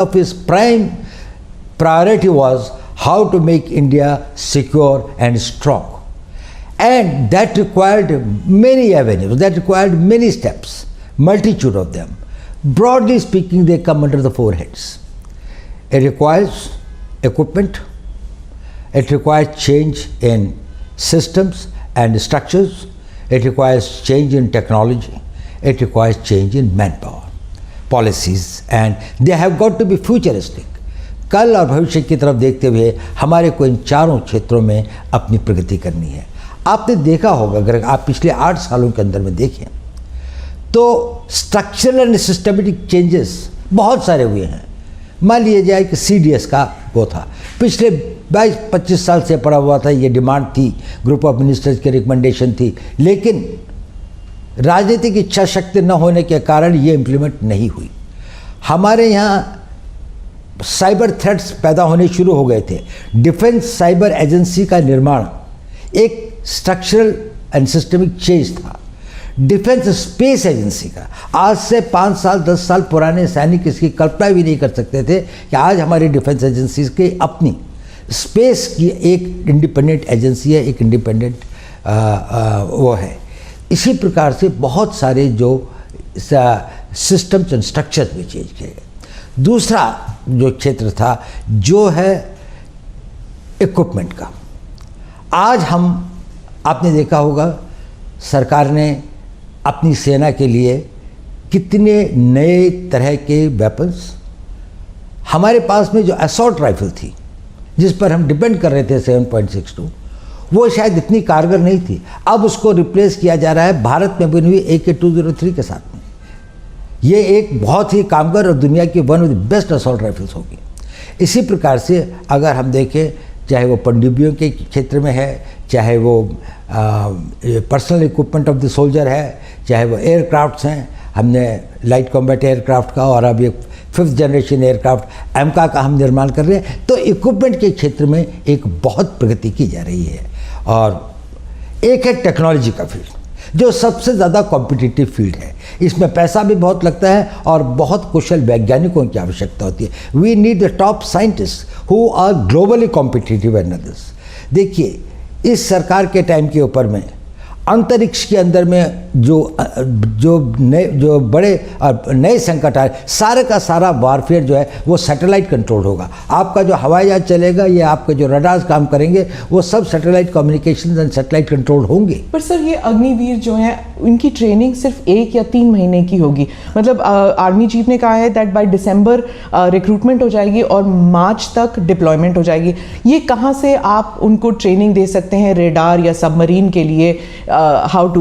of his prime priority was how to make India secure and strong. And that required many avenues, that required many steps, multitude of them. Broadly speaking, they come under the four heads. It requires equipment, it requires change in systems and structures, it requires change in technology, it requires change in manpower, policies, and they have got to be futuristic. कल और भविष्य की तरफ देखते हुए हमारे को इन चारों क्षेत्रों में अपनी प्रगति करनी है। आपने देखा होगा, अगर आप पिछले 8 सालों के अंदर में देखें तो स्ट्रक्चरल एंड सिस्टमेटिक चेंजेस बहुत सारे हुए हैं। मान लिया जाए कि CDS का वो था, पिछले 22-25 साल से पड़ा हुआ था, ये डिमांड थी, ग्रुप ऑफ मिनिस्टर्स की रिकमेंडेशन थी, लेकिन राजनीतिक इच्छा शक्ति न होने के कारण ये इम्प्लीमेंट नहीं हुई। हमारे यहाँ साइबर थ्रेट्स पैदा होने शुरू हो गए थे। डिफेंस साइबर एजेंसी का निर्माण एक स्ट्रक्चरल एंड सिस्टमिक चेंज था। डिफेंस स्पेस एजेंसी का आज से 5 साल 10 साल पुराने सैनिक इसकी कल्पना भी नहीं कर सकते थे कि आज हमारी डिफेंस एजेंसीज की अपनी स्पेस की एक इंडिपेंडेंट एजेंसी है, एक इंडिपेंडेंट वो है। इसी प्रकार से बहुत सारे जो सिस्टम्स एंड स्ट्रक्चर्स भी चेंज किए गए। दूसरा जो क्षेत्र था जो है इक्विपमेंट का। आज हम, आपने देखा होगा, सरकार ने अपनी सेना के लिए कितने नए तरह के वेपन्स, हमारे पास में जो असॉल्ट राइफल थी जिस पर हम डिपेंड कर रहे थे 7.62, वो शायद इतनी कारगर नहीं थी, अब उसको रिप्लेस किया जा रहा है भारत में बनी हुई AK-203 के साथ में। ये एक बहुत ही कामगर और दुनिया की one of the best assault rifles होगी। इसी प्रकार से अगर हम देखें, चाहे वो पनडुब्बियों के क्षेत्र में है, चाहे वो personal equipment of the soldier है, चाहे वो एयरक्राफ्ट्स हैं, हमने लाइट कॉम्बैट एयरक्राफ्ट का और अब ये 5th जनरेशन एयरक्राफ्ट एमका का हम निर्माण कर रहे हैं। तो इक्विपमेंट के क्षेत्र में एक बहुत प्रगति की जा रही है। और एक है टेक्नोलॉजी का फील्ड, जो सबसे ज़्यादा कॉम्पिटिटिव फील्ड है। इसमें पैसा भी बहुत लगता है और बहुत कुशल वैज्ञानिकों की आवश्यकता होती है। We need the top scientist who are globally competitive and others. देखिए, इस सरकार के टाइम के ऊपर में अंतरिक्ष के अंदर में जो बड़े नए संकट आए, सारे का सारा वारफेयर जो है वो सैटेलाइट कंट्रोल होगा। आपका जो हवाई जहाज चलेगा या आपके जो रडार्स काम करेंगे वो सब satellite communication and satellite control होंगे। पर सर, ये अग्निवीर जो है उनकी ट्रेनिंग सिर्फ 1 या 3 महीने की होगी। मतलब आर्मी चीफ ने कहा है दैट बाय दिसंबर रिक्रूटमेंट हो जाएगी और मार्च तक डिप्लॉयमेंट हो जाएगी। ये कहाँ से आप उनको ट्रेनिंग दे सकते हैं रेडार या सबमरीन के लिए? how to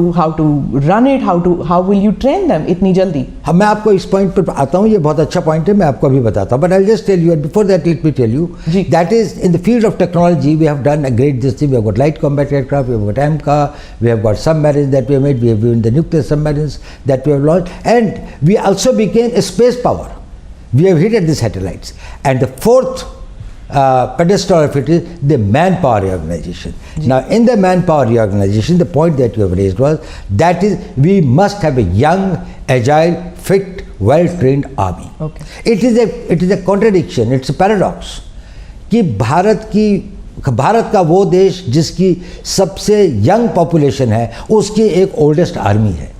run it, how will you train them इतनी जल्दी? मैं आपको इस पॉइंट पर आता हूँ, ये बहुत अच्छा पॉइंट है, मैं आपको अभी बताता हूँ, but I'll just tell you, and before that let me tell you that is in the field of technology we have done a great this thing. We have got light combat aircraft, we have got AMCA, we have got submarines that we have made, we have even the nuclear submarines that we have launched, and we also became a space power. We have hit at the satellites, and the fourth pedestal of it is the manpower reorganization. Now, in the manpower reorganization, the point that you have raised was that is we must have a young, agile, fit, well-trained army. Okay. It is a contradiction. It's a paradox कि भारत का वो देश जिसकी सबसे young population है, उसकी एक oldest army है।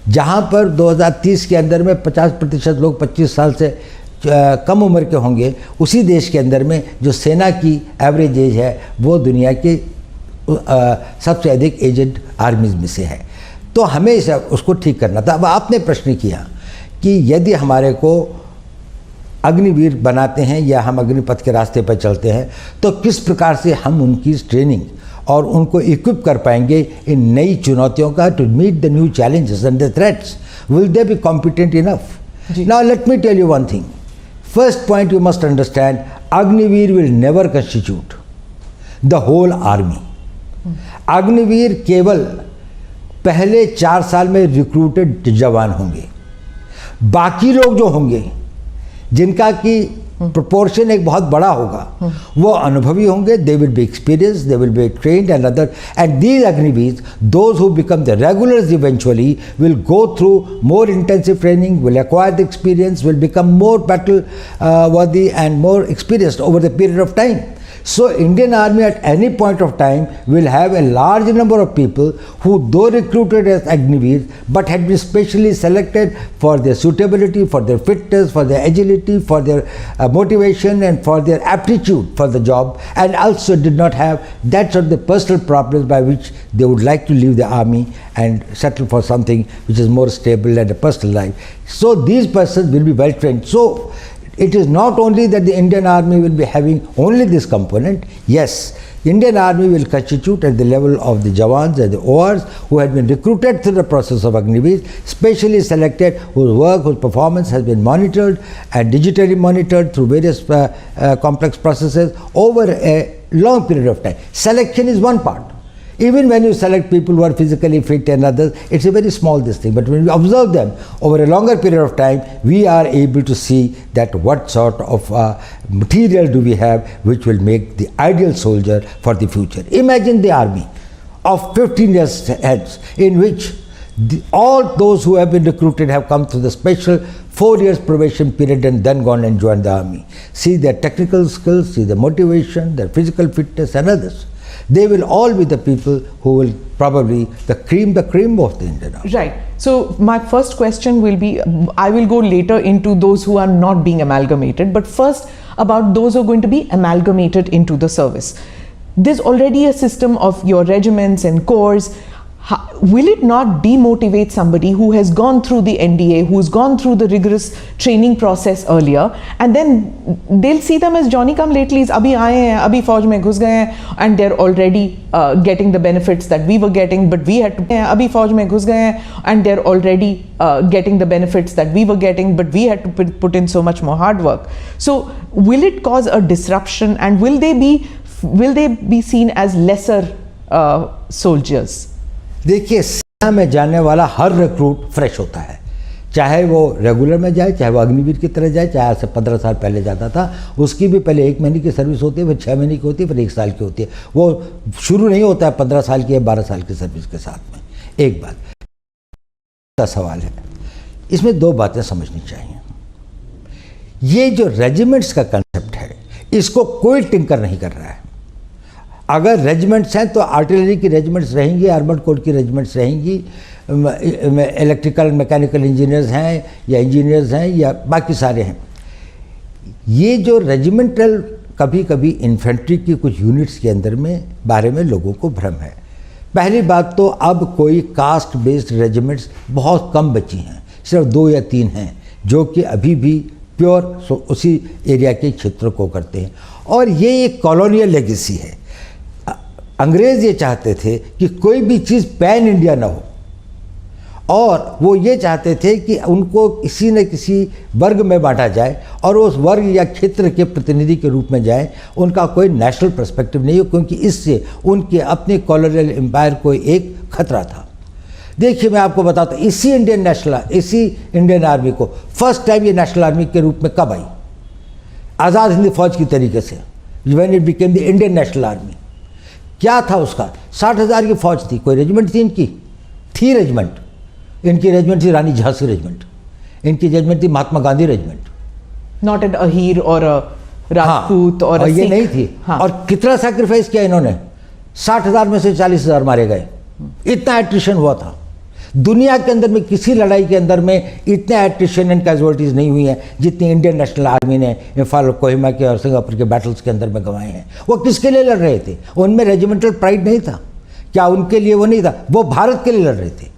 जहाँ पर 2030 के अंदर में 50% लोग 25 साल से कम उम्र के होंगे, उसी देश के अंदर में जो सेना की एवरेज एज है वो दुनिया के सबसे अधिक एजेड आर्मीज में से है। तो हमें उसको ठीक करना था। अब आपने प्रश्न किया कि यदि हमारे को अग्निवीर बनाते हैं या हम अग्निपथ के रास्ते पर चलते हैं तो किस प्रकार से हम उनकी ट्रेनिंग और उनको इक्विप कर पाएंगे इन नई चुनौतियों का, to meet the new challenges and the threats. Will they be competent enough? Now let me tell you one thing. First point you must understand, Agniveer will never constitute the whole army. Agniveer केवल पहले 4 साल में recruited जवान होंगे। बाकी लोग जो होंगे जिनका कि प्रोपोर्शन एक बहुत बड़ा होगा, वो अनुभवी होंगे, they will be experience, they will be trained and other, and these Agniveer, those who become the regulars eventually will go through more intensive training, will acquire the experience, will become more battle worthy and more experienced over the period of time. So Indian Army at any point of time will have a large number of people who, though recruited as Agniveer, but had been specially selected for their suitability, for their fitness, for their agility, for their motivation and for their aptitude for the job, and also did not have that sort of the personal problems by which they would like to leave the army and settle for something which is more stable and a personal life. So these persons will be well trained. So it is not only that the Indian Army will be having only this component. Yes, the Indian Army will constitute at the level of the Jawans and the ORs who had been recruited through the process of Agniveer, specially selected, whose work, whose performance has been monitored and digitally monitored through various complex processes over a long period of time. Selection is one part. Even when you select people who are physically fit and others, it's a very small this thing. But when we observe them over a longer period of time, we are able to see that what sort of material do we have which will make the ideal soldier for the future. Imagine the army of 15 years hence, in which all those who have been recruited have come through the special 4 years probation period and then gone and joined the army. See their technical skills, see their motivation, their physical fitness and others. They will all be the people who will probably the cream of the Indian Army. Right. So my first question will be, I will go later into those who are not being amalgamated, but first about those who are going to be amalgamated into the service. There's already a system of your regiments and corps. Will it not demotivate somebody who has gone through the NDA, who's gone through the rigorous training process earlier, and then they'll see them as Johnny come latelys, abhi aaye hain, abhi fauj mein ghus gaye hain, and they're already getting the benefits that we were getting, but we had to abhi fauj mein ghus gaye hain, and they're already getting the benefits that we were getting, but we had to put in so much more hard work. So will it cause a disruption, and will they be seen as lesser soldiers? देखिए, सेना में जाने वाला हर recruit fresh होता है, चाहे वो regular में जाए, चाहे वो अग्निवीर की तरह जाए, चाहे आज से 15 साल पहले जाता था, उसकी भी पहले 1 महीने की सर्विस होती है, फिर 6 महीने की होती है, फिर 1 साल की होती है। वो शुरू नहीं होता है 15 साल की या 12 साल की सर्विस के साथ में। एक बात का सवाल है, इसमें 2 बातें समझनी चाहिए। ये जो रेजिमेंट्स का कंसेप्ट है, इसको कोई टिंकर नहीं कर रहा है। अगर रेजिमेंट्स हैं तो आर्टिलरी की रेजिमेंट्स रहेंगी, आर्मर्ड कोर की रेजिमेंट्स रहेंगी, इलेक्ट्रिकल मैकेनिकल इंजीनियर्स हैं या इंजीनियर्स हैं या बाकी सारे हैं। ये जो रेजिमेंटल कभी कभी इन्फेंट्री की कुछ यूनिट्स के अंदर में बारे में लोगों को भ्रम है। पहली बात तो अब कोई कास्ट बेस्ड रेजिमेंट्स बहुत कम बची हैं, सिर्फ 2 या 3 हैं जो कि अभी भी प्योर उसी एरिया के क्षेत्र को करते हैं। और ये एक कॉलोनियल लेगेसी है। अंग्रेज़ ये चाहते थे कि कोई भी चीज़ पैन इंडिया ना हो, और वो ये चाहते थे कि उनको किसी न किसी वर्ग में बांटा जाए और उस वर्ग या क्षेत्र के प्रतिनिधि के रूप में जाए। उनका कोई नेशनल पर्सपेक्टिव नहीं हो, क्योंकि इससे उनके अपने कॉलोनियल एम्पायर को एक खतरा था। देखिए, मैं आपको बताता हूँ, इसी इंडियन आर्मी को फर्स्ट टाइम ये नेशनल आर्मी के रूप में कब आई? आज़ाद हिंद फौज की तरीके से, when it became the Indian National army. क्या था उसका? 60,000 की फौज थी। कोई रेजिमेंट थी इनकी? थी रेजिमेंट। इनकी रेजिमेंट थी रानी झांसी रेजिमेंट, इनकी रेजिमेंट थी Mahatma Gandhi regiment. Not an Ahir और राजपूत और ये नहीं थी। हाँ। और कितना सैक्रिफाइस किया इन्होंने? 60,000 में से 40,000 मारे गए। इतना एट्रिशन हुआ था। दुनिया के अंदर में किसी लड़ाई के अंदर में इतने एट्रिशन एंड कैजुअलिटीज़ नहीं हुई हैं जितनी इंडियन नेशनल आर्मी ने इम्फाल, कोहिमा के और सिंगापुर के बैटल्स के अंदर में गंवाए हैं। वो किसके लिए लड़ रहे थे? उनमें रेजिमेंटल प्राइड नहीं था क्या? उनके लिए वो नहीं था, वो भारत के लिए लड़ रहे थे।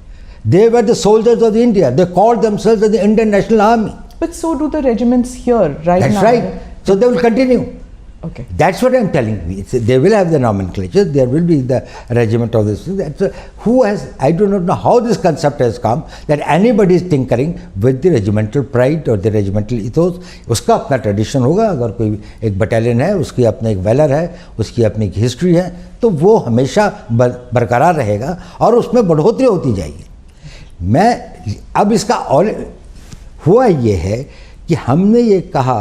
They were the soldiers of the India, they called themselves the Indian National Army. But so do the regiments here right now. That's right, so they will continue. Okay. That's what I'm telling you. They will have the nomenclature. There will be the regiment of this. I do not know how this concept has come that anybody is tinkering with the regimental pride or the regimental ethos. उसका अपना tradition होगा। अगर कोई एक battalion है, उसकी अपना एक वेलर है, उसकी अपनी एक हिस्ट्री है, तो वो हमेशा बरकरार रहेगा और उसमें बढ़ोतरी होती जाएगी। अब इसका और हुआ ये है कि हमने ये कहा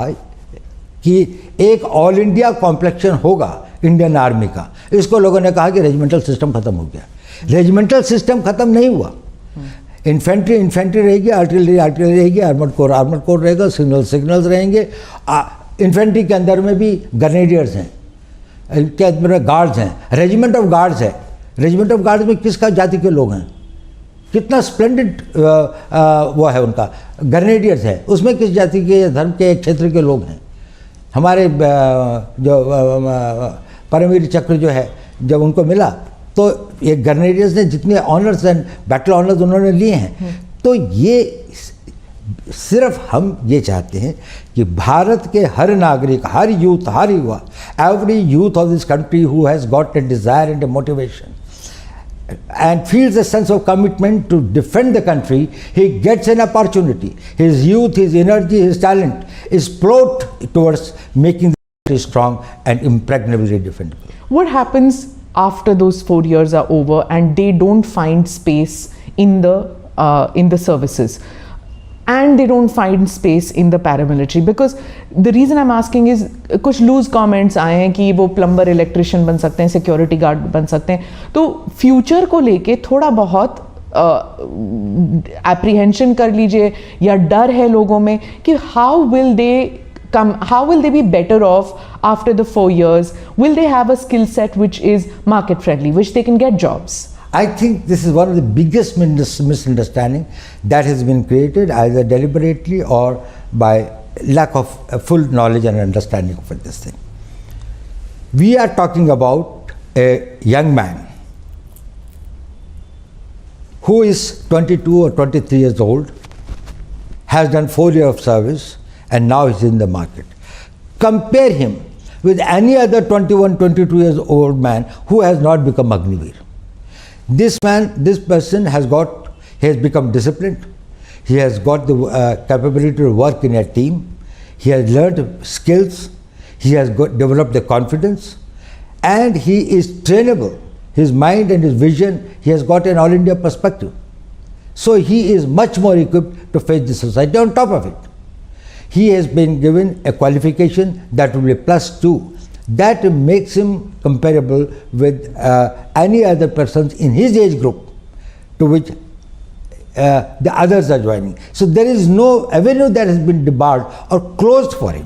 कि एक ऑल इंडिया कॉम्प्लेक्शन होगा इंडियन आर्मी का। इसको लोगों ने कहा कि रेजिमेंटल सिस्टम खत्म हो गया। रेजिमेंटल सिस्टम खत्म नहीं हुआ। इन्फेंट्री रहेगी, आर्टिलरी रहेगी, आर्मर्ड कोर रहेगा, सिग्नल्स रहेंगे। इन्फेंट्री के अंदर में भी ग्रेनेडियर्स हैं, के अंदर में गार्ड्स हैं, रेजिमेंट ऑफ गार्ड्स है। रेजिमेंट ऑफ गार्ड्स में किसका जाति के लोग हैं, कितना स्प्लेंडेड वो है उनका, ग्रेनेडियर्स है, उसमें किस जाति के धर्म के एक क्षेत्र के लोग हैं। हमारे जो परमवीर चक्र जो है जब उनको मिला तो ये ग्रेनेडियर्स ने जितने ऑनर्स एंड बैटल ऑनर्स उन्होंने लिए हैं। तो ये सिर्फ हम ये चाहते हैं कि भारत के हर नागरिक, हर यूथ, हर युवा, every youth of this country who has got a desire and a motivation and feels a sense of commitment to defend the country, he gets an opportunity. His youth, his energy, his talent is poured towards making the country strong and impregnably defendable. What happens after those 4 years are over and they don't find space in the services, and they don't find space in the paramilitary? Because the reason I'm asking is कुछ loose comments आए हैं कि वो plumber, electrician बन सकते हैं, security guard बन सकते हैं। तो फ्यूचर को लेके थोड़ा बहुत एप्रीहेंशन कर लीजिए या डर है लोगों में कि how will they be better off after the 4 years? Will they have a skill set which is market friendly, which they can get jobs? I think this is one of the biggest misunderstanding that has been created either deliberately or by lack of full knowledge and understanding of this thing. We are talking about a young man who is 22 or 23 years old, has done 4 years of service and now is in the market. Compare him with any other 21, 22 years old man who has not become Agneepath. This person has become disciplined. He has got the capability to work in a team. He has learned skills. He has developed the confidence, and he is trainable. His mind and his vision, he has got an all-India perspective. So he is much more equipped to face the society. On top of it, he has been given a qualification that will be +2. That makes him comparable with any other persons in his age group to which the others are joining. So there is no avenue that has been debarred or closed for him.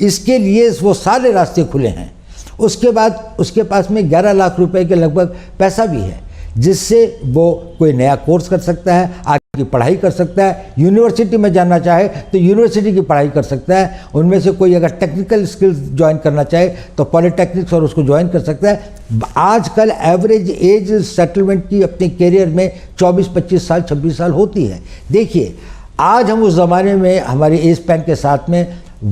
इसके लिए वो सारे रास्ते खुले हैं। उसके बाद उसके पास में 11 लाख रुपए के लगभग पैसा भी है, जिससे वो कोई नया कोर्स कर सकता है, आगे की पढ़ाई कर सकता है, यूनिवर्सिटी में जाना चाहे तो यूनिवर्सिटी की पढ़ाई कर सकता है। उनमें से कोई अगर टेक्निकल स्किल्स ज्वाइन करना चाहे तो पॉलिटेक्निक्स और उसको ज्वाइन कर सकता है। आजकल एवरेज एज सेटलमेंट की अपने करियर में 24-25 साल 26 साल होती है। देखिए, आज हम उस ज़माने में हमारे एज स्पैन के साथ में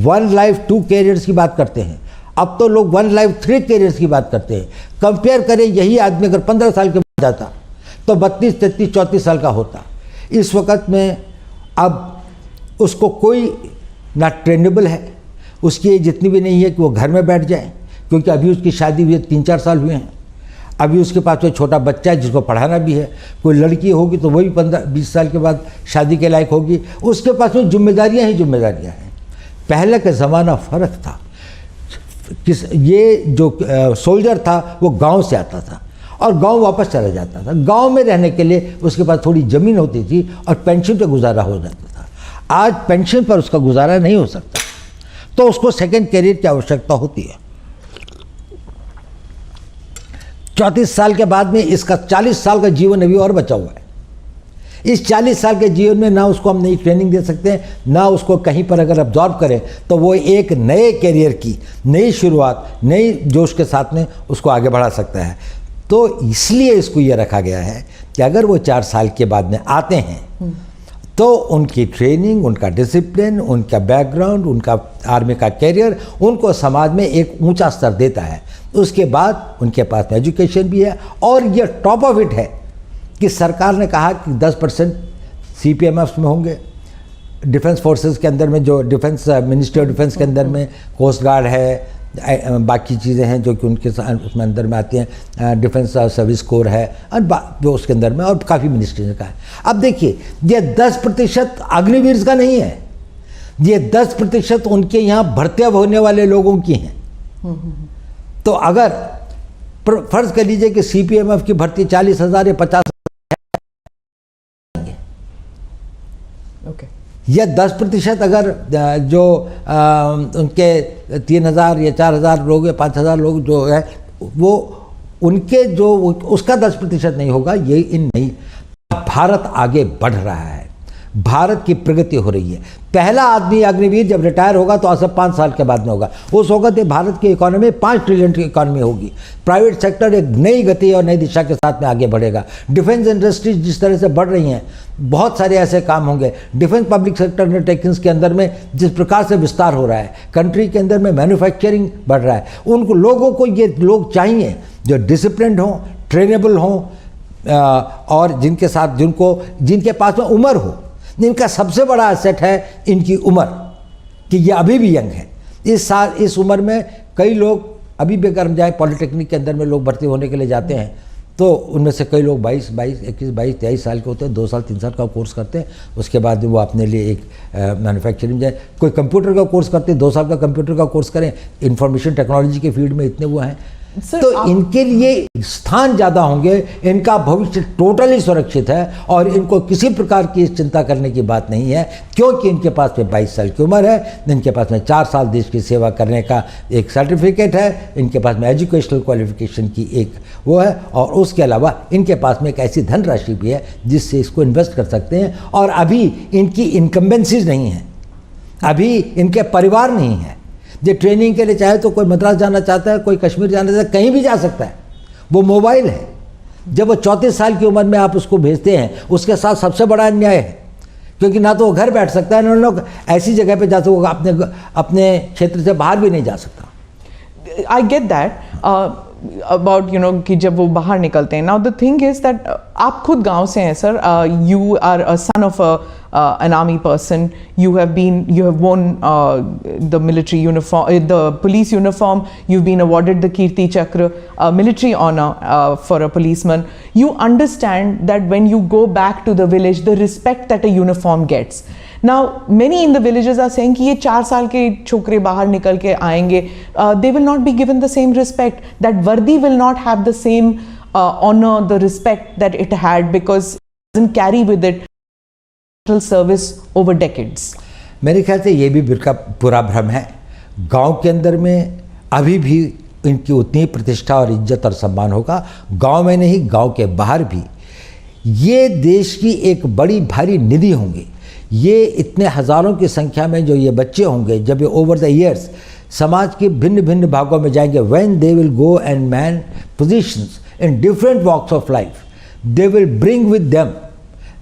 1 लाइफ 2 कैरियर्स की बात करते हैं, अब तो लोग 1 लाइफ 3 कैरियर्स की बात करते हैं। कंपेयर करें, यही आदमी अगर 15 साल के बाद जाता तो 32, 33, 34 साल का होता। इस वक्त में अब उसको कोई ना ट्रेनेबल है, उसकी एज इतनी भी नहीं है कि वो घर में बैठ जाए, क्योंकि अभी उसकी शादी हुई 3-4 साल हुए हैं। अभी उसके पास कोई छोटा बच्चा है जिसको पढ़ाना भी है, कोई लड़की होगी तो वही 15-20 साल के बाद शादी के लायक होगी। उसके पास में जिम्मेदारियाँ ही जिम्मेदारियाँ हैं। पहले का ज़माना फ़र्क था। ये जो सोल्जर था वो गांव से आता था और गांव वापस चला जाता था। गांव में रहने के लिए उसके पास थोड़ी ज़मीन होती थी और पेंशन पर गुजारा हो जाता था। आज पेंशन पर उसका गुजारा नहीं हो सकता, तो उसको सेकंड कैरियर की आवश्यकता होती है। 34 साल के बाद में इसका 40 साल का जीवन अभी और बचा हुआ है। इस 40 साल के जीवन में ना उसको हम नई ट्रेनिंग दे सकते हैं, ना उसको कहीं पर अगर अब्जॉर्व करें तो वो एक नए कैरियर की नई शुरुआत, नई जोश के साथ में उसको आगे बढ़ा सकता है। तो इसलिए इसको ये रखा गया है कि अगर वो 4 साल के बाद में आते हैं तो उनकी ट्रेनिंग, उनका डिसिप्लिन, उनका बैकग्राउंड, उनका आर्मी का कैरियर उनको समाज में एक ऊंचा स्तर देता है। उसके बाद उनके पास में एजुकेशन भी है, और ये टॉप ऑफ इट है कि सरकार ने कहा कि 10% CPMF में होंगे, डिफेंस फोर्सेस के अंदर में, जो डिफेंस मिनिस्ट्री ऑफ डिफेंस के अंदर में कोस्ट गार्ड है, बाकी चीज़ें हैं जो कि उनके उसमें अंदर में आती हैं, डिफेंस सर्विस कोर है, और जो उसके अंदर में और काफ़ी मिनिस्ट्री का है। अब देखिए, ये 10% अग्निवीर का नहीं है, ये 10% उनके यहाँ भर्ती होने वाले लोगों की हैं। तो अगर फर्ज कर लीजिए कि सीपीएमएफ की भर्ती 40,000 या 50,000 या 10% अगर जो उनके 3,000 या 4,000 लोग या 5,000 लोग जो है वो उनके जो उसका 10% नहीं होगा, ये इन नहीं। भारत आगे बढ़ रहा है, भारत की प्रगति हो रही है। पहला आदमी अग्निवीर जब रिटायर होगा तो आज से 5 साल के बाद में होगा। उस वक्त भारत की इकोनॉमी 5 ट्रिलियन की इकोनॉमी होगी। प्राइवेट सेक्टर एक नई गति और नई दिशा के साथ में आगे बढ़ेगा। डिफेंस इंडस्ट्रीज जिस तरह से बढ़ रही हैं, बहुत सारे ऐसे काम होंगे। डिफेंस पब्लिक सेक्टर अंडरटेकिंग्स के अंदर में जिस प्रकार से विस्तार हो रहा है, कंट्री के अंदर में मैन्युफैक्चरिंग बढ़ रहा है, उनको लोगों को ये लोग चाहिए जो डिसिप्लिन्ड हों, ट्रेनेबल हों और जिनके पास में उम्र हो। इनका सबसे बड़ा एसेट है इनकी उम्र, कि ये अभी भी यंग है। इस उम्र में कई लोग अभी भी अगर हम जाए पॉलिटेक्निक के अंदर में लोग भर्ती होने के लिए जाते हैं तो उनमें से कई लोग 22, 23 साल के होते हैं, 2 साल 3 साल का कोर्स करते हैं। उसके बाद वो अपने लिए एक मैन्युफैक्चरिंग जाए, कोई कंप्यूटर का कोर्स करते हैं, 2 साल का कंप्यूटर का कोर्स करें। इंफॉर्मेशन टेक्नोलॉजी के फील्ड में इतने वो हैं, तो इनके लिए स्थान ज़्यादा होंगे। इनका भविष्य टोटली सुरक्षित है और इनको किसी प्रकार की चिंता करने की बात नहीं है, क्योंकि इनके पास में 22 साल की उम्र है, इनके पास में 4 साल देश की सेवा करने का एक सर्टिफिकेट है, इनके पास में एजुकेशनल क्वालिफिकेशन की एक वो है, और उसके अलावा इनके पास में एक ऐसी धनराशि भी है जिससे इसको इन्वेस्ट कर सकते हैं। और अभी इनकी इनकम्बेंसीज नहीं है, अभी इनके परिवार नहीं है। जो ट्रेनिंग के लिए चाहे तो कोई मद्रास जाना चाहता है, कोई कश्मीर जाना चाहता है, कहीं भी जा सकता है। वो मोबाइल है। जब वो 34 साल की उम्र में आप उसको भेजते हैं, उसके साथ सबसे बड़ा अन्याय है, क्योंकि ना तो वो घर बैठ सकता है, ना लोग ऐसी जगह पे जा सकता, अपने क्षेत्र से बाहर भी नहीं जा सकता। आई गेट दैट अबाउट कि जब वो बाहर निकलते हैं। Now the thing is that आप खुद गांव से हैं sir, you are a son of an army person, you have worn the military uniform, the police uniform, you've been awarded the Kirti Chakra, military honor for a policeman. You understand that when you go back to the village, the respect that a uniform gets. Now many in the villages are saying कि ये 4 साल के छोकरे बाहर निकल के आएंगे, they will not be given the same respect, that वर्दी will not have the same honor, the respect that it had, because it doesn't carry with it service over decades. मेरे ख्याल से ये भी बिल्कुल पूरा भ्रम है। गांव के अंदर में अभी भी इनकी उतनी प्रतिष्ठा और इज्जत और सम्मान होगा, गांव में नहीं, गांव के बाहर भी। ये देश की एक बड़ी भारी निधि होंगी। ये इतने हज़ारों की संख्या में जो ये बच्चे होंगे, जब ये ओवर द ईयर्स समाज के भिन्न भिन्न भागों में जाएंगे, when they will go and man positions in different walks of life, they will bring with them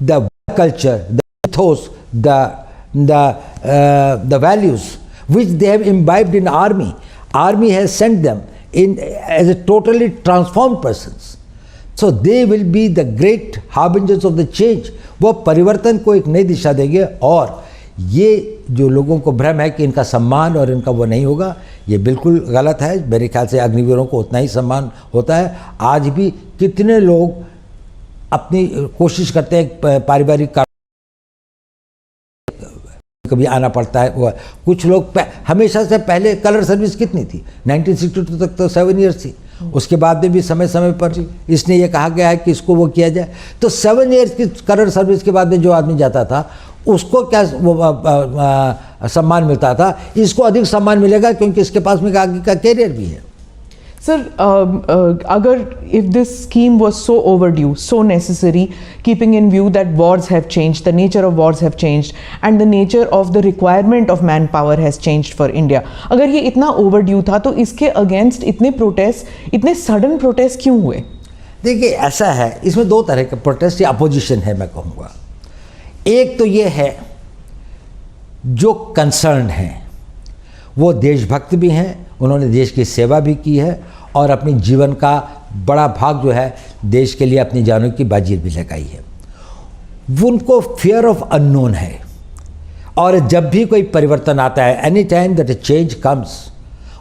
the culture, ethos, the values which they have imbibed in army. Army has sent them in as a totally transformed persons. So they will be the great harbingers of the change. वो परिवर्तन को एक नई दिशा देंगे। और ये जो लोगों को भ्रम है कि इनका सम्मान और इनका वो नहीं होगा, ये बिल्कुल गलत है। मेरे ख्याल से अग्निवीरों को उतना ही सम्मान होता है। आज भी कितने लोग अपनी कोशिश करते हैं, पारिवारिक कभी आना पड़ता है। वो कुछ लोग हमेशा से पहले कलर सर्विस कितनी थी, 1962 तक तो 7 ईयर्स थी। उसके बाद में भी समय समय पर इसने ये कहा गया है कि इसको वो किया जाए। तो 7 ईयर्स की कलर सर्विस के बाद में जो आदमी जाता था उसको क्या वो सम्मान मिलता था, इसको अधिक सम्मान मिलेगा क्योंकि इसके पास में आगे का कैरियर भी है। Sir, if this scheme was so overdue, so necessary, keeping in view that wars have changed, the nature of wars have changed, and the nature of the requirement of manpower has changed for India, अगर ये इतना overdue था तो इसके against इतने protest, इतने sudden protest क्यों हुए? देखिए ऐसा है, इसमें 2 तरह के प्रोटेस्ट या अपोजिशन है मैं कहूँगा। एक तो ये है जो कंसर्न हैं, वो देशभक्त भी हैं, उन्होंने देश की सेवा भी की है और अपनी जीवन का बड़ा भाग जो है देश के लिए अपनी जानों की बाजी भी लगाई है। उनको फियर ऑफ अननोन है, और जब भी कोई परिवर्तन आता है, any time that a change comes,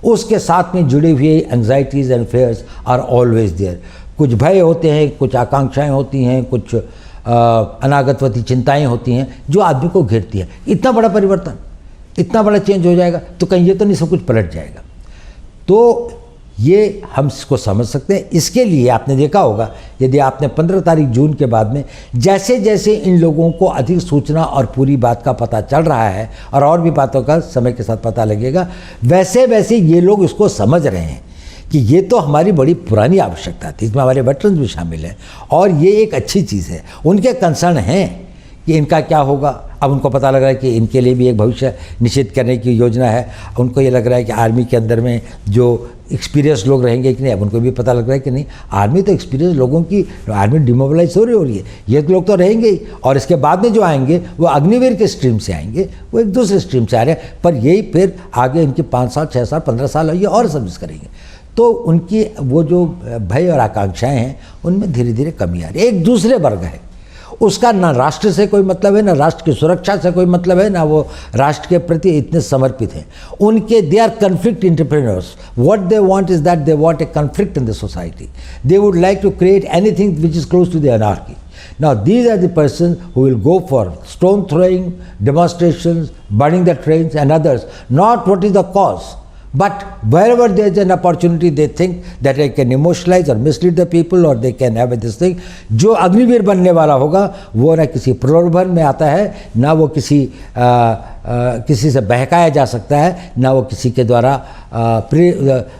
उसके साथ में जुड़ी हुई anxieties and fears are always there. कुछ भय होते हैं, कुछ आकांक्षाएं होती हैं, कुछ अनागतवती चिंताएं होती हैं जो आदमी को घेरती है। इतना बड़ा परिवर्तन, इतना बड़ा चेंज हो जाएगा तो कहीं ये तो नहीं सब कुछ पलट जाएगा। तो ये हम इसको समझ सकते हैं। इसके लिए आपने देखा होगा, यदि आपने 15 तारीख जून के बाद में जैसे जैसे इन लोगों को अधिक सूचना और पूरी बात का पता चल रहा है और भी बातों का समय के साथ पता लगेगा, वैसे वैसे ये लोग इसको समझ रहे हैं कि ये तो हमारी बड़ी पुरानी आवश्यकता थी, इसमें हमारे वेटरन्स भी शामिल हैं और ये एक अच्छी चीज़ है। उनके कंसर्न हैं कि इनका क्या होगा। अब उनको पता लग रहा है कि इनके लिए भी एक भविष्य निश्चित करने की योजना है। उनको ये लग रहा है कि आर्मी के अंदर में जो एक्सपीरियंस लोग रहेंगे कि नहीं, अब उनको भी पता लग रहा है कि नहीं, आर्मी तो एक्सपीरियंस लोगों की, आर्मी डिमोबिलाइज हो रही है, ये लोग तो रहेंगे ही। और इसके बाद में जो आएंगे वो अग्निवीर के स्ट्रीम से आएंगे, वो एक दूसरे स्ट्रीम से आ रहे हैं, पर यही फिर आगे इनके 5 साल 6 साल 15 साल ये और सर्विस करेंगे। तो उनकी वो जो भय और आकांक्षाएं हैं उनमें धीरे धीरे कमी आ रही है। एक दूसरे वर्ग है, उसका ना राष्ट्र से कोई मतलब है, ना राष्ट्र की सुरक्षा से कोई मतलब है, ना वो राष्ट्र के प्रति इतने समर्पित हैं। उनके they are conflict entrepreneurs. What they want is that they want a conflict in the society. They would like to create anything which is close to the anarchy. Now these are the persons who will go for stone throwing, demonstrations, burning the trains and others, not what is the cause. But wherever there is an opportunity, they think that they can emotionalize or mislead the people, or they can have this thing. जो अग्निवीर बनने वाला होगा वो ना किसी प्रलोभन में आता है, ना वो किसी से बहकाया जा सकता है, ना वो किसी के द्वारा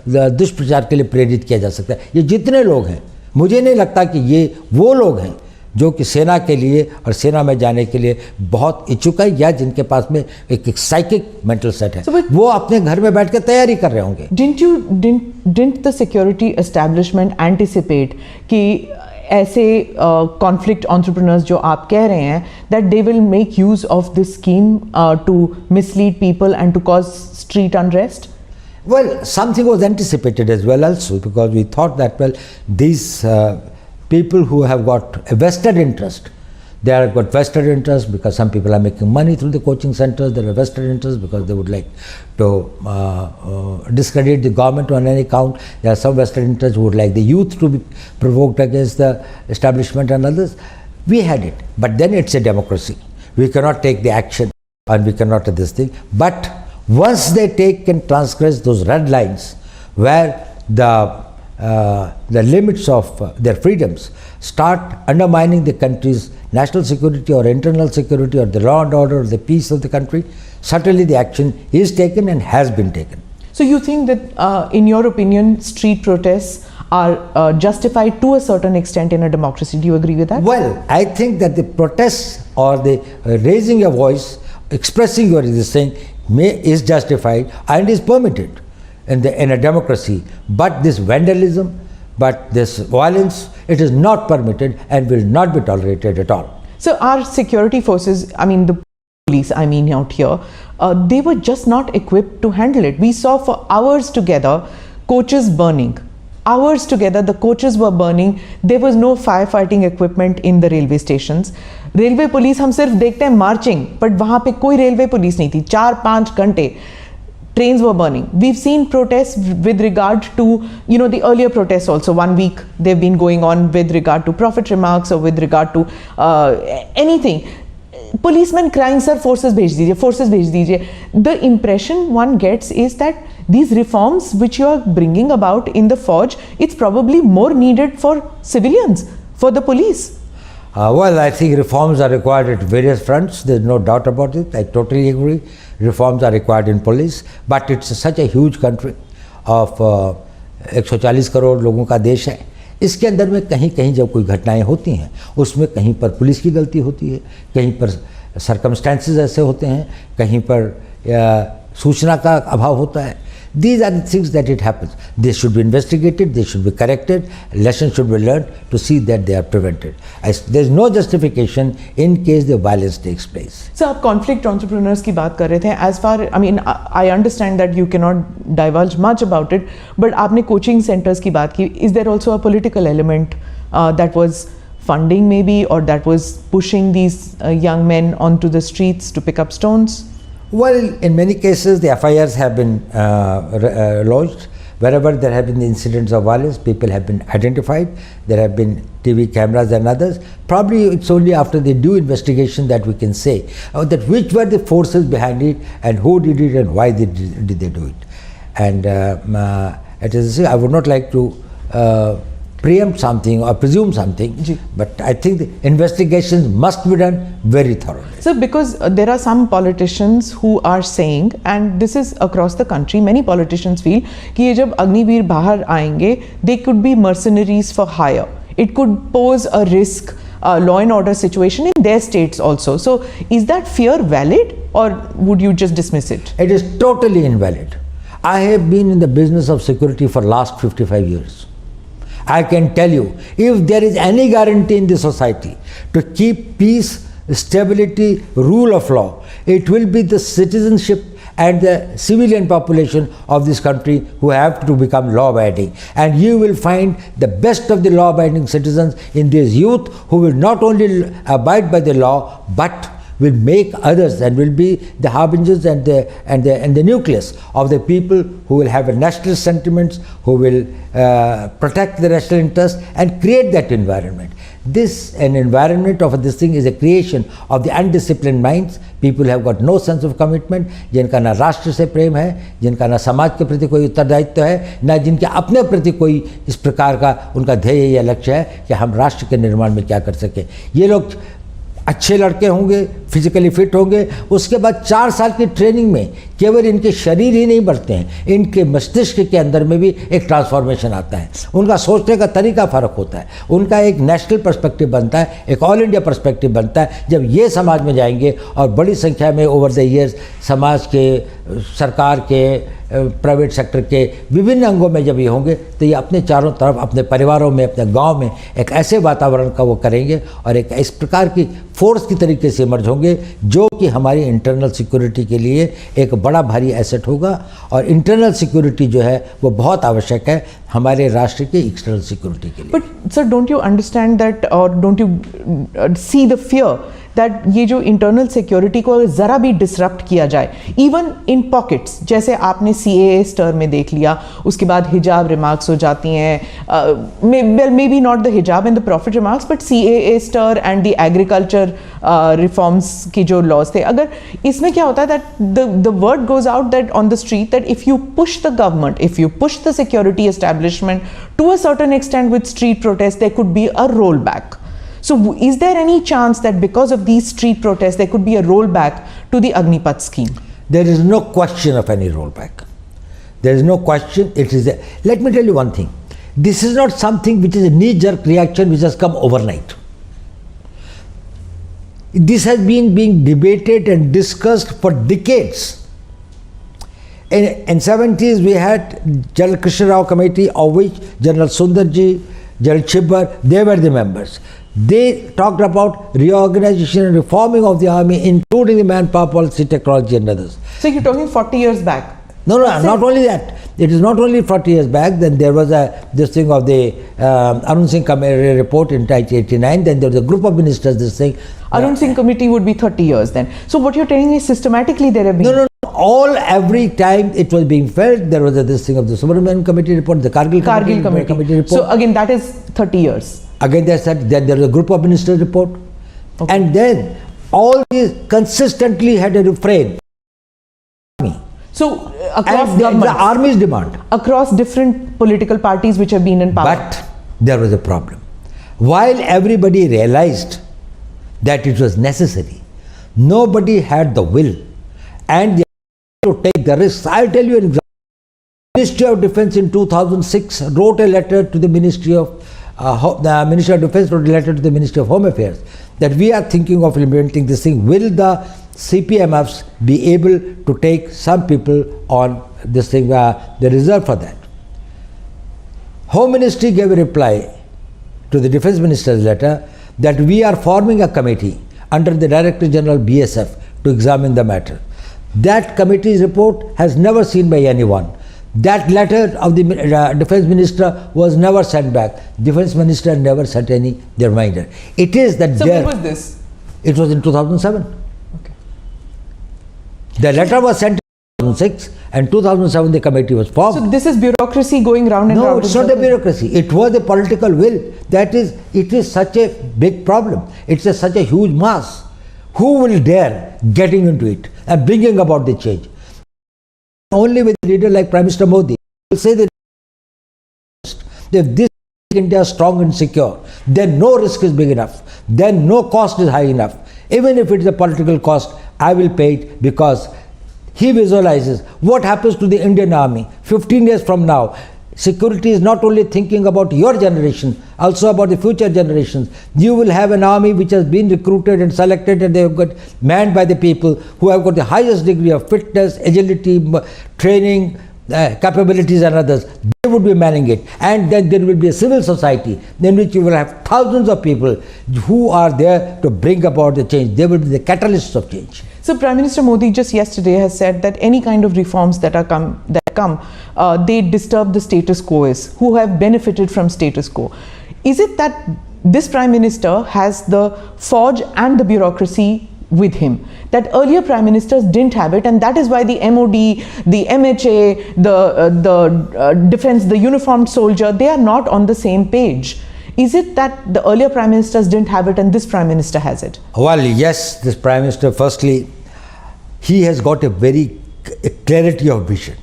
दुष्प्रचार के लिए प्रेरित किया जा सकता है। ये जितने लोग हैं, मुझे नहीं लगता कि ये वो लोग हैं जो कि सेना के लिए और सेना में जाने के लिए बहुत इच्छुक है, या जिनके पास में एक साइकिक मेंटल सेट है। वो अपने घर में बैठ कर तैयारी कर रहे होंगे। Didn't the security establishment anticipate कि ऐसे conflict entrepreneurs जो आप कह रहे हैं, that they will make use of this scheme to mislead people and to cause street unrest? Well, something was anticipated as well also, because we thought that, well, these people who have got a vested interest, they have got vested interest because some people are making money through the coaching centers. They have vested interest because they would like to discredit the government on any count. There are some vested interests who would like the youth to be provoked against the establishment and others. We had it, but then it's a democracy. We cannot take the action and we cannot do this thing. But once they take and transgress those red lines where the limits of their freedoms start undermining the country's national security or internal security or the law and order or the peace of the country, certainly the action is taken and has been taken. So you think that, in your opinion, street protests are justified to a certain extent in a democracy? Do you agree with that? Well, I think that the protests or the raising a voice, expressing your this thing is justified and is permitted in a democracy, but this vandalism, but this violence, it is not permitted and will not be tolerated at all. So our security forces, I mean the police, I mean out here, they were just not equipped to handle it. We saw for hours together coaches burning. Hours together the coaches were burning. There was no firefighting equipment in the railway stations. Railway police हम सिर्फ देखते हैं marching, but वहाँ पे कोई railway police नहीं थी। 4-5 घंटे trains were burning. We've seen protests with regard to, the earlier protests also. 1 week they've been going on with regard to prophet remarks or with regard to anything. Policemen crying, sir, forces bhej dijiye. The impression one gets is that these reforms which you are bringing about in the forge, it's probably more needed for civilians, for the police. Well, I think reforms are required at various fronts. There's no doubt about it. I totally agree. Reforms are required in police, but it's such a huge country of 140 crore लोगों का देश है। इसके अंदर में कहीं कहीं जब कोई घटनाएं होती हैं, उसमें कहीं पर पुलिस की गलती होती है, कहीं पर सर्कमस्टेंसेस ऐसे होते हैं, कहीं पर सूचना का अभाव होता है। These are the things that it happens. They should be investigated, they should be corrected, lessons should be learned to see that they are prevented. There is no justification in case the violence takes place. So, आप conflict entrepreneurs की बात कर रहे थे. As far, I mean, I understand that you cannot divulge much about it, but आपने coaching centers की बात की. Is there also a political element that was funding maybe, or that was pushing these young men onto the streets to pick up stones? Well, in many cases the FIRs have been lodged, Wherever there have been incidents of violence, people have been identified. There have been TV cameras and others. Probably it's only after the due investigation that we can say that which were the forces behind it and who did it and why did they do it. And I would not like to preempt something or presume something, but I think the investigations must be done very thoroughly. So because there are some politicians who are saying, and this is across the country, many politicians feel कि ये जब अग्निवीर बाहर आएंगे, they could be mercenaries for hire. It could pose a risk, law and order situation in their states also. So is that fear valid, or would you just dismiss it? It is totally invalid. I have been in the business of security for last 55 years. I can tell you, if there is any guarantee in the society to keep peace, stability, rule of law, it will be the citizenship and the civilian population of this country who have to become law-abiding. And you will find the best of the law-abiding citizens in this youth who will not only abide by the law, but will make others and will be the harbingers and the nucleus of the people who will have a national sentiments, who will protect the national interest and create that environment. An environment of this thing is a creation of the undisciplined minds. People have got no sense of commitment, जिनका ना राष्ट्र से प्रेम है, जिनका ना समाज के प्रति कोई उत्तरदायित्व है, ना जिनके अपने प्रति कोई इस प्रकार का उनका ध्येय या लक्ष्य है कि हम राष्ट्र के निर्माण में क्या कर सकें. ये लोग अच्छे लड़के होंगे, फिजिकली फिट होंगे, उसके बाद 4 साल की ट्रेनिंग में केवल इनके शरीर ही नहीं बढ़ते हैं, इनके मस्तिष्क के अंदर में भी एक ट्रांसफॉर्मेशन आता है. उनका सोचने का तरीका फ़र्क होता है, उनका एक नेशनल पर्सपेक्टिव बनता है, एक ऑल इंडिया पर्सपेक्टिव बनता है. जब ये समाज में जाएंगे और बड़ी संख्या में ओवर द ईयर्स समाज के, सरकार के, प्राइवेट सेक्टर के विभिन्न अंगों में जब ये होंगे तो ये अपने चारों तरफ, अपने परिवारों में, अपने गांव में एक ऐसे वातावरण का वो करेंगे और एक इस प्रकार की फोर्स की तरीके से इमर्ज होंगे जो कि हमारी इंटरनल सिक्योरिटी के लिए एक बड़ा भारी एसेट होगा. और इंटरनल सिक्योरिटी जो है वो बहुत आवश्यक है हमारे राष्ट्र की एक्सटर्नल सिक्योरिटी के लिए. But sir, don't you understand that और don't you see the fear that ये जो इंटरनल सिक्योरिटी को ज़रा भी डिसरप्ट किया जाए, इवन इन पॉकेट्स, जैसे आपने CAA स्टर में देख लिया, उसके बाद हिजाब रिमार्क्स हो जाती हैं, well maybe not the hijab and the prophet remarks, but CAA stir and the agriculture reforms की जो लॉज थे, अगर इसमें क्या होता है that the word goes out that on the street that if you push the government, if you push the security establishment to a certain extent with street protest, there could be a roll back. So is there any chance that because of these street protests there could be a rollback to the Agneepath scheme? There is no question of any rollback. There is no question. It is let me tell you one thing. This is not something which is a knee-jerk reaction which has come overnight. This has been being debated and discussed for decades. In 70s we had General Krishna Rao committee, of which General Sundarji, General Chibbar, they were the members. They talked about reorganization and reforming of the army, including the manpower policy, technology and others. So you're talking 40 years back? No, not only that. It is not only 40 years back. Then there was this thing of the Arun Singh committee report in 1989. Then there was a group of ministers, this thing. Arun Singh committee would be 30 years then. So what you're telling me is systematically there have been... No. Every time it was being felt, there was this thing of the Subramanian committee report, the Kargil committee report. So again, that is 30 years. Again, then there was a group of ministers report. Okay. And then all these consistently had a refrain. So across the army's demand. Across different political parties which have been in power. But there was a problem. While everybody realized that it was necessary, nobody had the will and to take the risks. I'll tell you an example. The Ministry of Defence in 2006 wrote a letter to the Ministry of Defence wrote a letter to the Ministry of Home Affairs that we are thinking of implementing this thing. Will the CPMFs be able to take some people on this thing, the reserve for that? Home Ministry gave a reply to the Defence Minister's letter that we are forming a committee under the Director General BSF to examine the matter. That committee's report has never seen by anyone. That letter of the Defence Minister was never sent back. Defence Minister never sent any reminder. It is that So when was this? It was in 2007. Okay. The letter was sent in 2006, and 2007 the committee was formed. So this is bureaucracy going round and round. No, it's not a bureaucracy. It was a political will. That is, it is such a big problem. It's such a huge mass. Who will dare getting into it and bringing about the change? Only with a leader like Prime Minister Modi will say that if this India is strong and secure, then no risk is big enough, then no cost is high enough. Even if it is a political cost, I will pay it, because he visualizes what happens to the Indian army 15 years from now. Security is not only thinking about your generation, also about the future generations. You will have an army which has been recruited and selected, and they have got manned by the people who have got the highest degree of fitness, agility, training, capabilities and others. They would be manning it. And then there will be a civil society in which you will have thousands of people who are there to bring about the change. They will be the catalysts of change. So Prime Minister Modi just yesterday has said that any kind of reforms that come, they disturb the status quo, who have benefited from status quo. Is it that this Prime Minister has the forge and the bureaucracy with him, that earlier Prime Ministers didn't have it, and that is why the MOD, the MHA, the defense, the uniformed soldier, they are not on the same page? Is it that the earlier Prime Ministers didn't have it and this Prime Minister has it? Well, yes, this Prime Minister, firstly, he has got a very clarity of vision,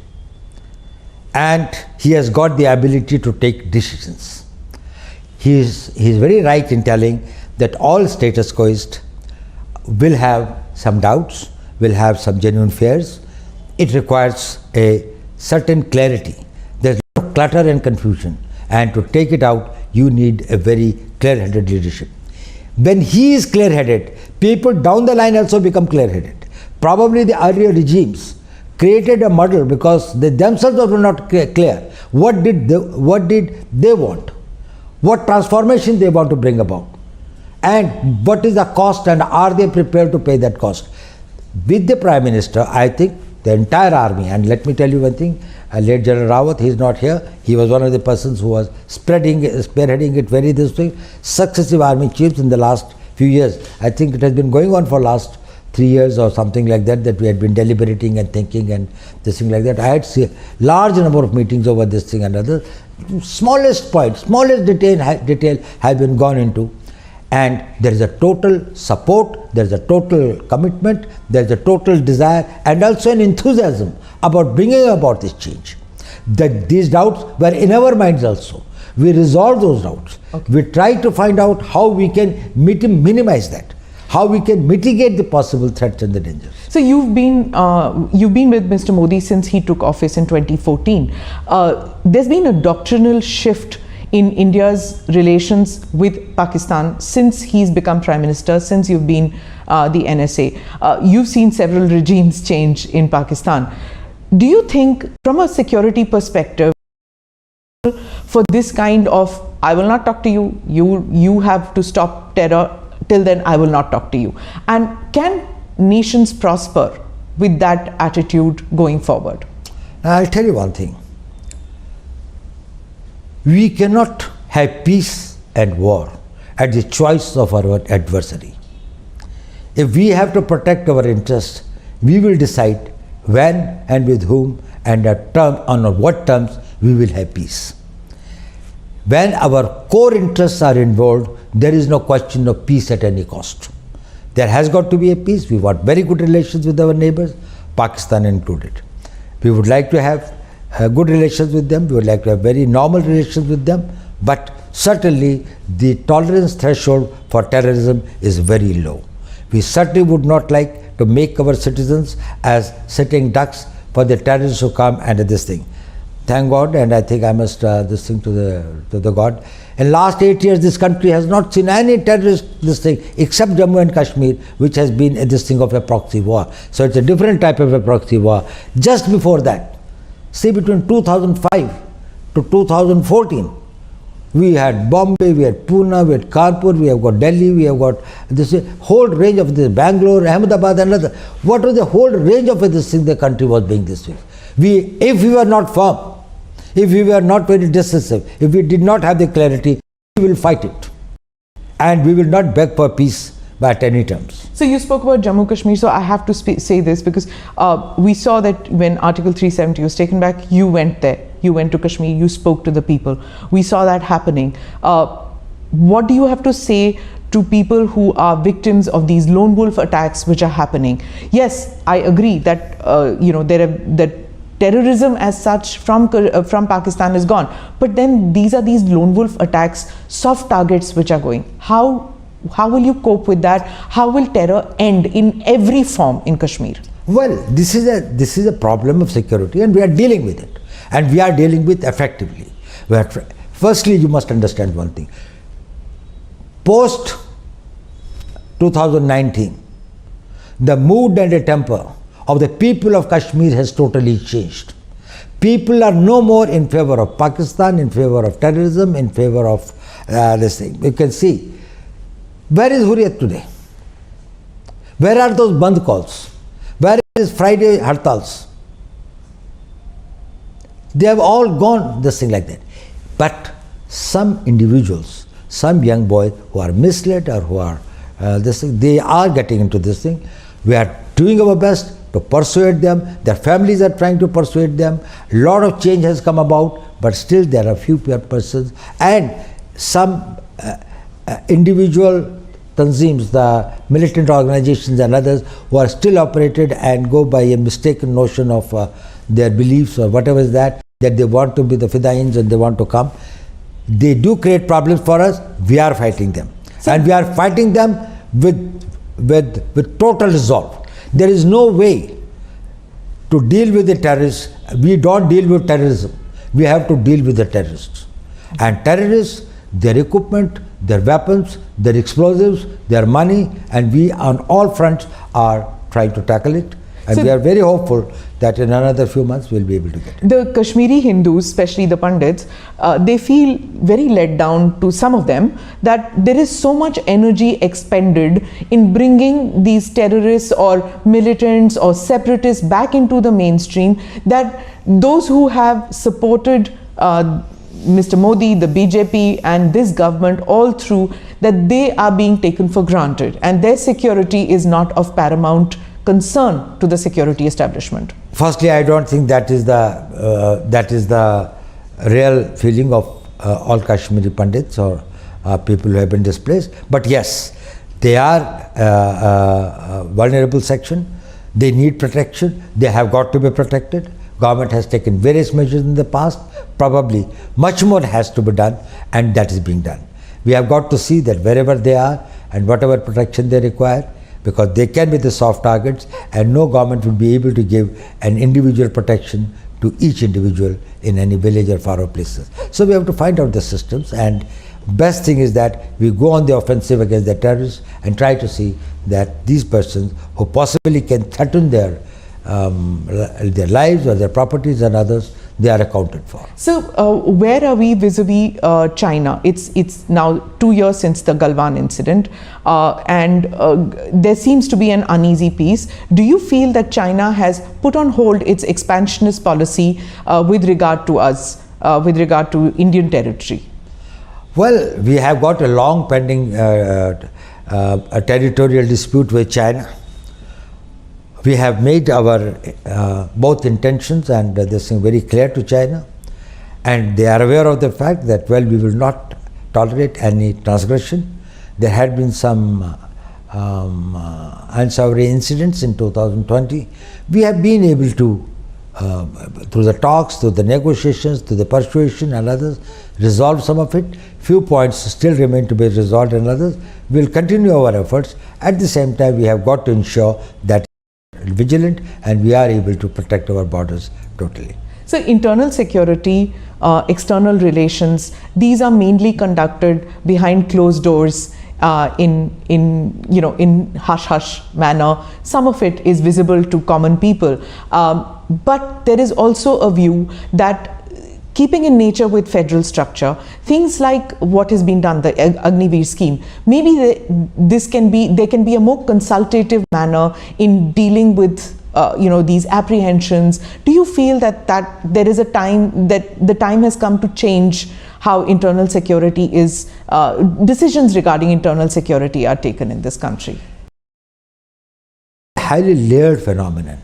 and he has got the ability to take decisions. He is very right in telling that all status quoists will have some doubts, will have some genuine fears. It requires a certain clarity. There's no clutter and confusion, and to take it out, you need a very clear-headed leadership. When he is clear-headed, people down the line also become clear-headed. Probably the earlier regimes created a muddle because they themselves were not clear. What did they want? What transformation they want to bring about? And what is the cost, and are they prepared to pay that cost? With the Prime Minister, I think the entire army, and let me tell you one thing, late General Rawat, he is not here, he was one of the persons who was spearheading it very this way. Successive army chiefs in the last few years, I think it has been going on for last 3 years or something like that, that we had been deliberating and thinking and this thing like that. I had seen large number of meetings over this thing and other. Smallest point, smallest detail has been gone into. And there is a total support, there is a total commitment, there is a total desire, and also an enthusiasm about bringing about this change. These doubts were in our minds also. We resolved those doubts. Okay. We tried to find out how we can minimize that, how we can mitigate the possible threats and the dangers. So you've been with Mr. Modi since he took office in 2014. There's been a doctrinal shift in India's relations with Pakistan since he's become Prime Minister, since you've been the NSA. You've seen several regimes change in Pakistan. Do you think, from a security perspective, for this kind of, I will not talk to you, you have to stop terror, till then I will not talk to you? And can nations prosper with that attitude going forward? I'll tell you one thing. We cannot have peace and war at the choice of our adversary. If we have to protect our interests, we will decide when and with whom and on what terms we will have peace. When our core interests are involved, there is no question of peace at any cost. There has got to be a peace. We want very good relations with our neighbors, Pakistan included. We would like to have good relations with them, we would like to have very normal relations with them, but certainly the tolerance threshold for terrorism is very low. We certainly would not like to make our citizens as sitting ducks for the terrorists who come and this thing. Thank God, and I think I must this thing to the God. In last 8 years, this country has not seen any terrorist this thing except Jammu and Kashmir, which has been this thing of a proxy war. So it's a different type of a proxy war. Just before that, see, between 2005 to 2014, we had Bombay, we had Pune, we had Kanpur, we have got Delhi, we have got this whole range of this, Bangalore, Ahmedabad and other. What was the whole range of this thing the country was being this way? If we were not firm, if we were not very decisive, if we did not have the clarity, we will fight it. And we will not beg for peace, at any terms. So you spoke about Jammu Kashmir, so I have to say this because we saw that when Article 370 was taken back, you went there. You went to Kashmir, you spoke to the people. We saw that happening. What do you have to say to people who are victims of these lone wolf attacks which are happening? Yes, I agree that that terrorism as such from Pakistan is gone, but then these lone wolf attacks, soft targets which are going. How will you cope with that? How will terror end in every form in Kashmir? Well, this is a problem of security, and we are dealing with it, and we are dealing with effectively. Firstly, you must understand one thing. Post 2019, the mood and the temper of the people of Kashmir has totally changed. People are no more in favor of Pakistan, in favor of terrorism, in favor of this thing. You can see, where is Hurriyat today? Where are those Bandh calls? Where is Friday Hartals? They have all gone, this thing like that. But some individuals, some young boys who are misled or who are this thing, they are getting into this thing. We are doing our best to persuade them. Their families are trying to persuade them. A lot of change has come about, but still there are few persons and some individual tanzeems, the militant organizations and others who are still operated and go by a mistaken notion of their beliefs or whatever is that they want to be the Fidains and they want to come. They do create problems for us. We are fighting them. And we are fighting them with total resolve. There is no way to deal with the terrorists. We don't deal with terrorism. We have to deal with the terrorists. And terrorists, their equipment, their weapons, their explosives, their money, and we on all fronts are trying to tackle it. And we are very hopeful that in another few months we'll be able to get it. The Kashmiri Hindus, especially the Pandits, they feel very let down, to some of them, that there is so much energy expended in bringing these terrorists or militants or separatists back into the mainstream, that those who have supported Mr. Modi, the BJP and this government all through, that they are being taken for granted and their security is not of paramount concern to the security establishment. Firstly, I don't think that is the real feeling of all Kashmiri Pandits or people who have been displaced. But yes, they are a vulnerable section. They need protection. They have got to be protected. Government has taken various measures in the past. Probably much more has to be done, and that is being done. We have got to see that wherever they are and whatever protection they require, because they can be the soft targets and no government will be able to give an individual protection to each individual in any village or far off places. So we have to find out the systems, and best thing is that we go on the offensive against the terrorists and try to see that these persons who possibly can threaten their lives or their properties and others, they are accounted for. So where are we vis-a-vis China? It's now 2 years since the Galwan incident, and there seems to be an uneasy peace. Do you feel that China has put on hold its expansionist policy with regard to us, with regard to Indian territory? Well, we have got a long pending a territorial dispute with China. We have made our both intentions and this thing very clear to China, and they are aware of the fact that, well, we will not tolerate any transgression. There had been some unsavory incidents in 2020. We have been able to, through the talks, through the negotiations, through the persuasion and others, resolve some of it. Few points still remain to be resolved and others. We will continue our efforts. At the same time, we have got to ensure that vigilant and we are able to protect our borders totally. So internal security, external relations, these are mainly conducted behind closed doors, in hush-hush manner. Some of it is visible to common people, but there is also a view that, keeping in nature with federal structure, things like what has been done, the Agneepath scheme, maybe there can be a more consultative manner in dealing with these apprehensions. Do you feel that there is a time that the time has come to change how internal security is, decisions regarding internal security are taken in this country? Highly layered phenomenon.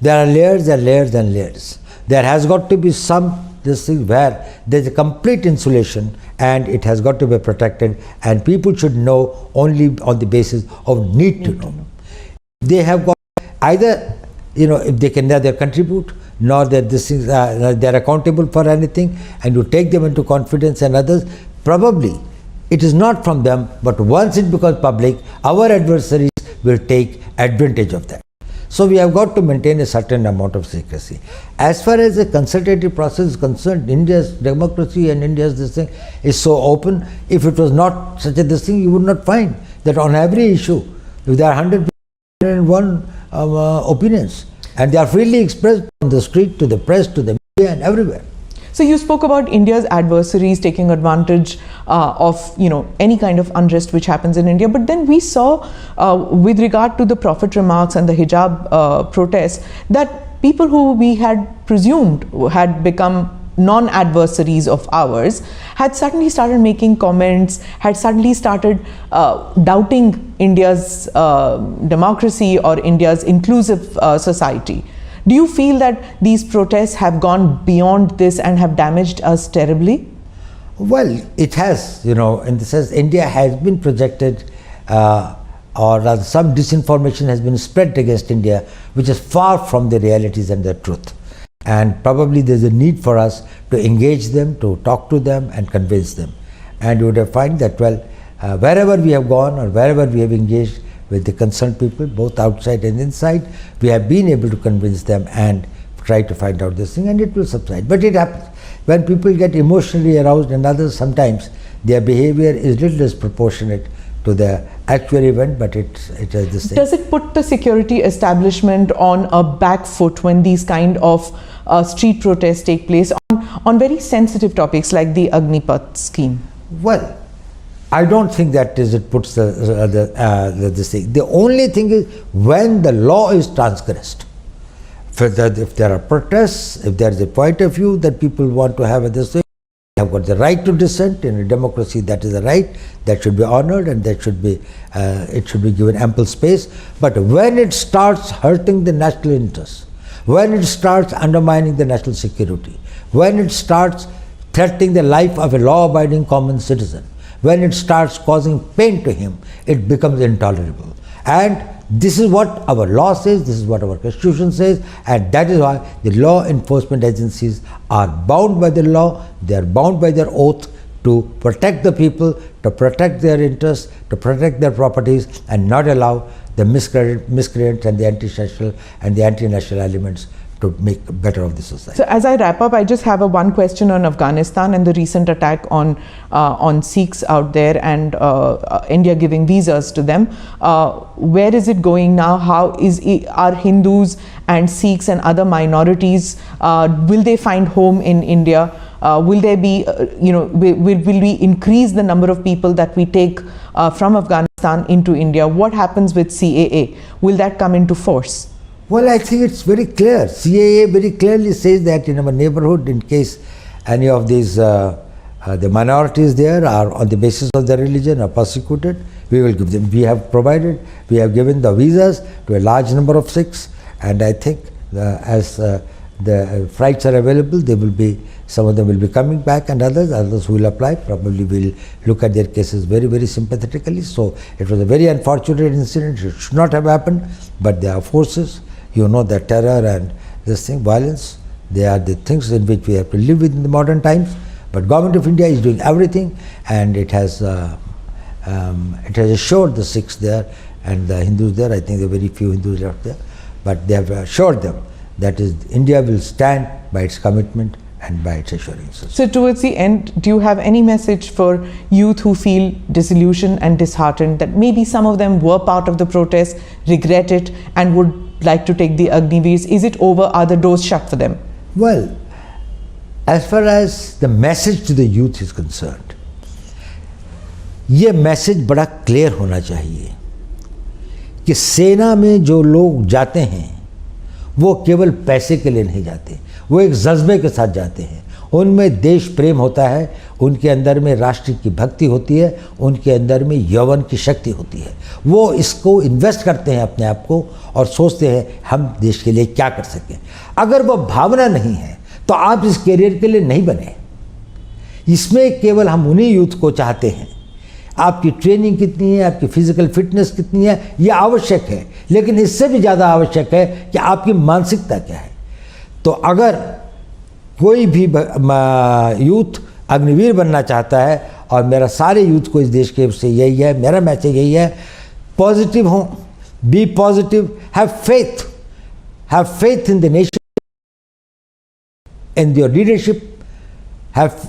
There are layers and layers and layers. There has got to be this thing where there is a complete insulation, and it has got to be protected, and people should know only on the basis of need to know. They have got either, if they can neither contribute nor that this is they're accountable for anything, and you take them into confidence, and others probably it is not from them, but once it becomes public, our adversaries will take advantage of that. So we have got to maintain a certain amount of secrecy. As far as the consultative process is concerned, India's democracy and India's this thing is so open. If it was not such a this thing, you would not find that on every issue, if there are 101 opinions, and they are freely expressed on the street, to the press, to the media, and everywhere. So you spoke about India's adversaries taking advantage of any kind of unrest which happens in India, but then we saw with regard to the prophet remarks and the hijab protests that people who we had presumed had become non-adversaries of ours had suddenly started making comments, had suddenly started doubting India's democracy or India's inclusive society. Do you feel that these protests have gone beyond this and have damaged us terribly? Well, it has, in the sense India has been projected, or rather some disinformation has been spread against India, which is far from the realities and the truth. And probably there's a need for us to engage them, to talk to them and convince them. And you would have found that, wherever we have gone or wherever we have engaged with the concerned people, both outside and inside, we have been able to convince them and try to find out this thing, and it will subside. But it happens. When people get emotionally aroused, and others, sometimes their behavior is little disproportionate to the actual event, but it has this thing. Does it put the security establishment on a back foot when these kind of street protests take place on very sensitive topics like the Agneepath scheme? Well, I don't think that it puts this thing. The only thing is when the law is transgressed. If there are protests, if there is a point of view that people want to have this thing, they have got the right to dissent. In a democracy, that is a right that should be honored, and that should be it should be given ample space. But when it starts hurting the national interests, when it starts undermining the national security, when it starts threatening the life of a law-abiding common citizen, when it starts causing pain to him, it becomes intolerable. And this is what our law says, this is what our constitution says, and that is why the law enforcement agencies are bound by the law, they are bound by their oath to protect the people, to protect their interests, to protect their properties, and not allow the miscreants and the anti-social and the anti-national elements to make better of the society. So as I wrap up, I just have one question on Afghanistan and the recent attack on Sikhs out there, and India giving visas to them. Where is it going now? Are Hindus and Sikhs and other minorities, will they find home in India? Will there be, will we increase the number of people that we take from Afghanistan into India? What happens with CAA? Will that come into force? Well, I think it's very clear. CAA very clearly says that in our neighborhood, in case any of these the minorities there are on the basis of their religion are persecuted, we will give them. We have given the visas to a large number of Sikhs, and I think as the flights are available, some of them will be coming back, and others will apply. Probably will look at their cases very, very sympathetically. So it was a very unfortunate incident. It should not have happened, but there are forces. That terror and this thing, violence, they are the things in which we have to live with in the modern times. But Government of India is doing everything, and it has assured the Sikhs there and the Hindus there. I think there are very few Hindus left there, but they have assured them that India will stand by its commitment and by its assurances. So towards the end, do you have any message for youth who feel disillusioned and disheartened that maybe some of them were part of the protest, regret it, and would like to take the Agniveers? Is it over? Are the doors shut for them? Well, as far as the message to the youth is concerned, ये message बड़ा clear होना चाहिए कि सेना में जो लोग जाते हैं वो केवल पैसे के लिए नहीं जाते, वो एक जज्बे के साथ जाते हैं। उनमें देश प्रेम होता है, उनके अंदर में राष्ट्र की भक्ति होती है, उनके अंदर में यौवन की शक्ति होती है। वो इसको इन्वेस्ट करते हैं अपने आप को और सोचते हैं हम देश के लिए क्या कर सकें। अगर वो भावना नहीं है तो आप इस करियर के लिए नहीं बने। इसमें केवल हम उन्हीं यूथ को चाहते हैं। आपकी ट्रेनिंग कितनी है, आपकी फिजिकल फिटनेस कितनी है, ये आवश्यक है, लेकिन इससे भी ज़्यादा आवश्यक है कि आपकी मानसिकता क्या है। तो अगर कोई भी यूथ अग्निवीर बनना चाहता है, और मेरा सारे यूथ को इस देश के से यही है, मेरा मैसेज यही है, पॉजिटिव हों, be positive, have faith in the nation, in your leadership,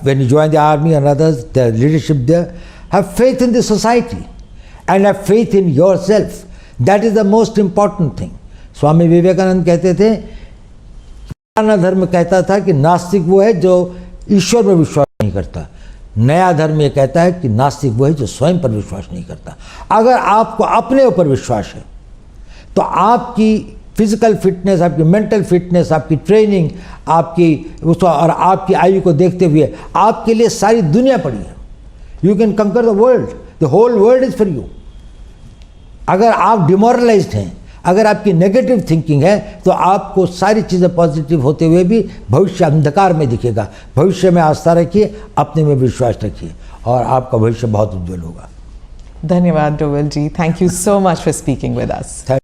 when you join the army and others, the leadership there, have faith in the society and have faith in yourself. That is the most important thing. Swami Vivekananda कहते थे, पुराना धर्म कहता था कि नास्तिक वो है जो ईश्वर पर विश्वास नहीं करता, नया धर्म ये कहता है कि नास्तिक वो है जो स्वयं पर विश्वास नहीं करता। अगर आपको अपने ऊपर विश्वास है तो आपकी फिजिकल फिटनेस, आपकी मेंटल फिटनेस, आपकी ट्रेनिंग, आपकी उसको और आपकी आयु को देखते हुए आपके लिए सारी दुनिया पड़ी है। You can conquer the world, the whole world is for you. अगर आप डिमोरलाइज्ड हैं, अगर आपकी नेगेटिव थिंकिंग है, तो आपको सारी चीज़ें पॉजिटिव होते हुए भी भविष्य अंधकार में दिखेगा। भविष्य में आस्था रखिए, अपने में विश्वास रखिए और आपका भविष्य बहुत उज्जवल होगा। धन्यवाद Doval ji, thank you so much for speaking with us.